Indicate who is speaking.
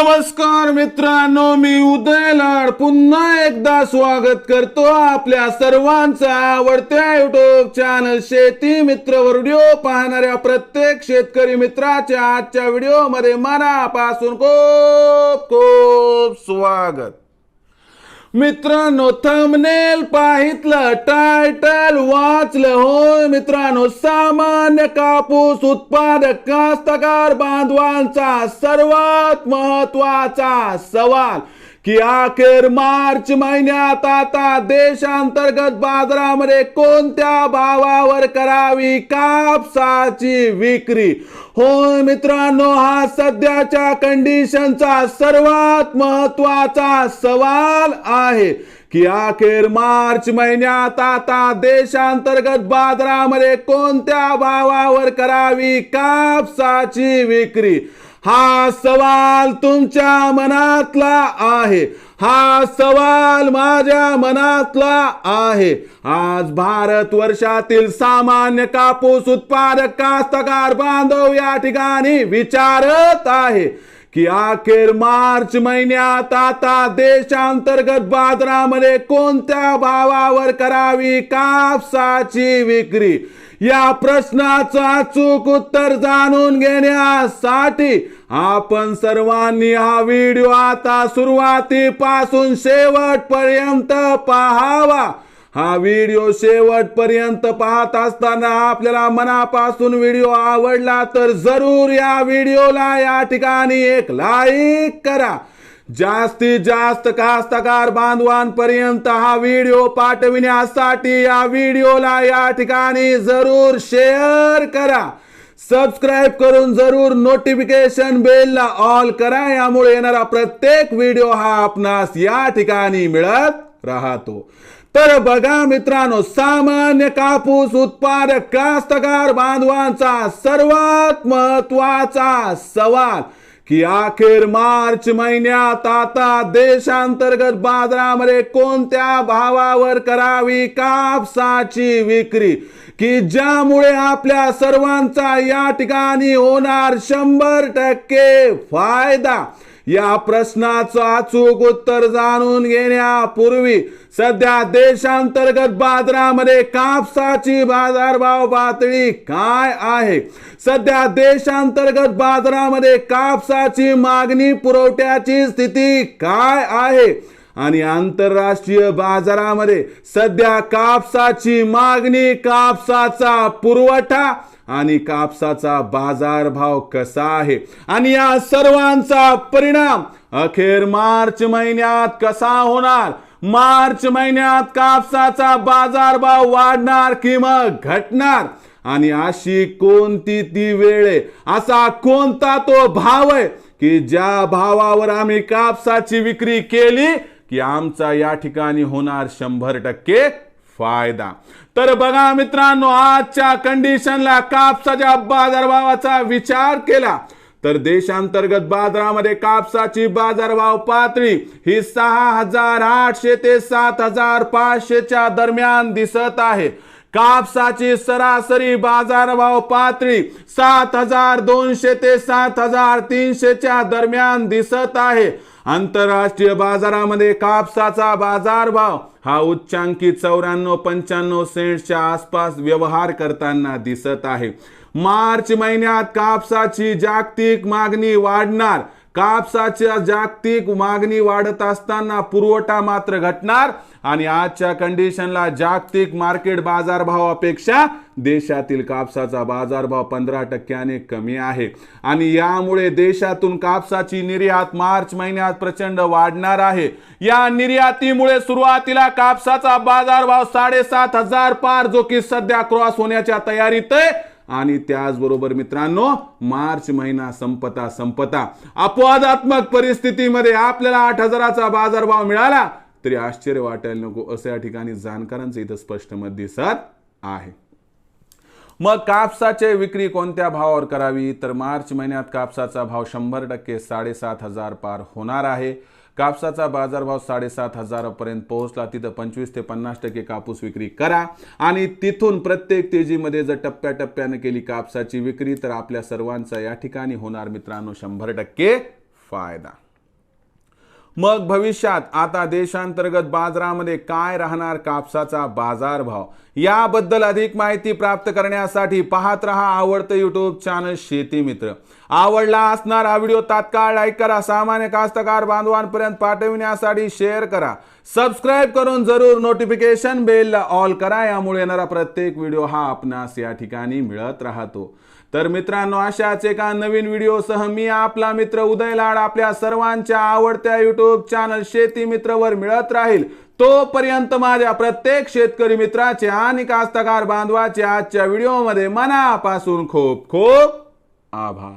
Speaker 1: नमस्कार मित्रांनो, मी उदय लाड पुन्हा एकदा स्वागत करतो आपल्या सर्वांचा आवडत्या युट्यूब चॅनल शेती मित्रवर व्हिडिओ पाहणाऱ्या प्रत्येक शेतकरी मित्राच्या आजच्या व्हिडिओ मध्ये मनापासून खूप खूप स्वागत। मित्रांनो, थंबनेल पाहितलं, टायटल वाचलं, होय मित्रांनो, सामान्य कापूस उत्पादक कास्तकार बांधवांचा सर्वात महत्वाचा सवाल की अखेर मार्च महिन्यात आता देशांतर्गत बाजारामध्ये कोणत्या भावावर करावी कापसाची विक्री। होय मित्रांनो, हा सध्याच्या कंडिशनचा सर्वात महत्वाचा सवाल आहे की अखेर मार्च महिन्यात आता देशांतर्गत बाजारामध्ये कोणत्या भावावर करावी कापसाची विक्री। हा सवाल तुमच्या मनातला आहे, हा सवाल माझ्या मनातला आहे। आज भारत वर्षातील सामान्य कापूस उत्पादक कास्तकार बांधव या ठिकाणी विचारत आहे की अखेर मार्च महिन्यात आता देशांतर्गत बाजारामध्ये कोणत्या भावावर करावी कापसाची विक्री। या प्रश्नाचं अचूक उत्तर जाणून घेण्यासाठी आपण सर्वांनी हा व्हिडिओ आता सुरुवातीपासून शेवटपर्यंत पाहावा। हा व्हिडिओ शेवटपर्यंत पाहत असताना आपल्याला मनापासून व्हिडिओ आवडला तर जरूर या व्हिडिओला या ठिकाणी एक लाईक करा। जास्तीत जास्त कास्तकार बांधवांपर्यंत हा व्हिडिओ पाठविण्यासाठी या व्हिडिओला या ठिकाणी जरूर शेअर करा। सबस्क्राइब करून जरूर नोटिफिकेशन बेलला ऑल करा, यामुळे येणारा प्रत्येक व्हिडिओ हा आपणास या ठिकाणी मिळत राहतो। तर बघा मित्रांनो, सामान्य कापूस उत्पादक कास्तकार बांधवांचा सर्वात महत्वाचा सवाल की अखेर मार्च महिन्यात आता देशांतर्गत बाजारामध्ये कोणत्या भावावर करावी कापसाची विक्री की ज्यामुळे आपल्या सर्वांचा या ठिकाणी होणार 100% फायदा। या प्रश्नाचं अचूक उत्तर जाणून घेण्यापूर्वी सध्या देशांतर्गत बाजारामध्ये कापसाची बाजारभाव पातळी काय आहे, सध्या देशांतर्गत बाजारामध्ये कापसाची मागणी पुरवठ्याची स्थिती काय आहे आणि आंतरराष्ट्रीय बाजारामध्ये सध्या कापसाची मागणी, कापसाचा पुरवठा आणि कापसाचा बाजारभाव कसा आहे आणि या सर्वांचा परिणाम अखेर मार्च महिन्यात कसा होणार। मार्च महिन्यात कापसाचा बाजारभाव वाढणार की मग घटणार आणि अशी कोणती ती वेळ आहे, असा कोणता तो भाव आहे की ज्या भावावर आम्ही कापसाची विक्री केली की आमचा या ठिकाणी होणार 100% फायदा। तर बघा मित्रांनो, आजच्या कंडिशनला कापसाच्या बाजारभावाचा विचार केला तर देशांतर्गत बाजारामध्ये कापसाची बाजारभाव पातळी ही 6,800 ते 7,500 च्या दरम्यान दिसत आहे। कापसाची सरासरी बाजारभाव पातळी 7,200 ते 7,300 च्या दरम्यान दिसत आहे। आंतरराष्ट्रीय बाजारामध्ये कापसाचा बाजारभाव हा उच्चांकी 94-95 सेंट्सच्या आसपास व्यवहार करताना दिसत आहे। मार्च महिन्यात कापसाची जागतिक मागणी वाढणार, कापसाच्या जागतिक मागणी वाढत असताना पुरवठा मात्र घटणार आणि आजच्या कंडिशनला जागतिक मार्केट बाजारभावापेक्षा देशातील कापसाचा बाजारभाव 15% कमी आहे आणि यामुळे देशातून कापसाची निर्यात मार्च महिन्यात प्रचंड वाढणार आहे। या निर्यातीमुळे सुरुवातीला कापसाचा बाजारभाव 7,500 पार, जो की सध्या क्रॉस होण्याच्या तयारीत आहे आणि त्याचबरोबर मित्रांनो, मार्च महिना संपता अपवादात्मक परिस्थितीमध्ये आपल्याला 8,000चा बाजारभाव मिळाला तरी आश्चर्य वाटायला नको, असं या ठिकाणी जाणकारांचं इथं स्पष्ट मत दिसत आहे। मग कापसाची विक्री कोणत्या भावावर करावी तर मार्च महिन्यात कापसाचा भाव 100% 7,500 पार होणार आहे। कापसाचा बाजारभाव 7,500 पर्यंत पोहोचला, तिथं 25 ते 50% कापूस विक्री करा आणि तिथून प्रत्येक तेजीमध्ये जर टप्प्याटप्प्याने केली कापसाची विक्री तर आपल्या सर्वांचा या ठिकाणी होणार मित्रांनो 100% फायदा। मग भविष्यात आता देशांतर्गत बाजारामध्ये काय राहणार कापसाचा बाजारभाव याबद्दल अधिक माहिती प्राप्त करण्यासाठी पाहत रहा आवडतं यूट्यूब चॅनल शेती मित्र। आवडला असणार हा व्हिडिओ तात्काळ लाईक करा, सामान्य कास्तकार बांधवांपर्यंत पाठविण्यासाठी शेअर करा, सबस्क्राईब करून जरूर नोटिफिकेशन बेलला ऑल करा, यामुळे येणारा प्रत्येक व्हिडिओ हा आपणास या ठिकाणी मिळत राहतो। तर मित्रांनो, अशाच एका नवीन व्हिडिओसह मी आपला मित्र उदय लाड आपल्या सर्वांच्या आवडत्या यूट्यूब चॅनल शेती मित्रवर मिळत राहील। तोपर्यंत माझ्या प्रत्येक शेतकरी मित्राचे आणि कास्तकार बांधवाचे आजच्या व्हिडिओमध्ये मनापासून खूप खूप आभार।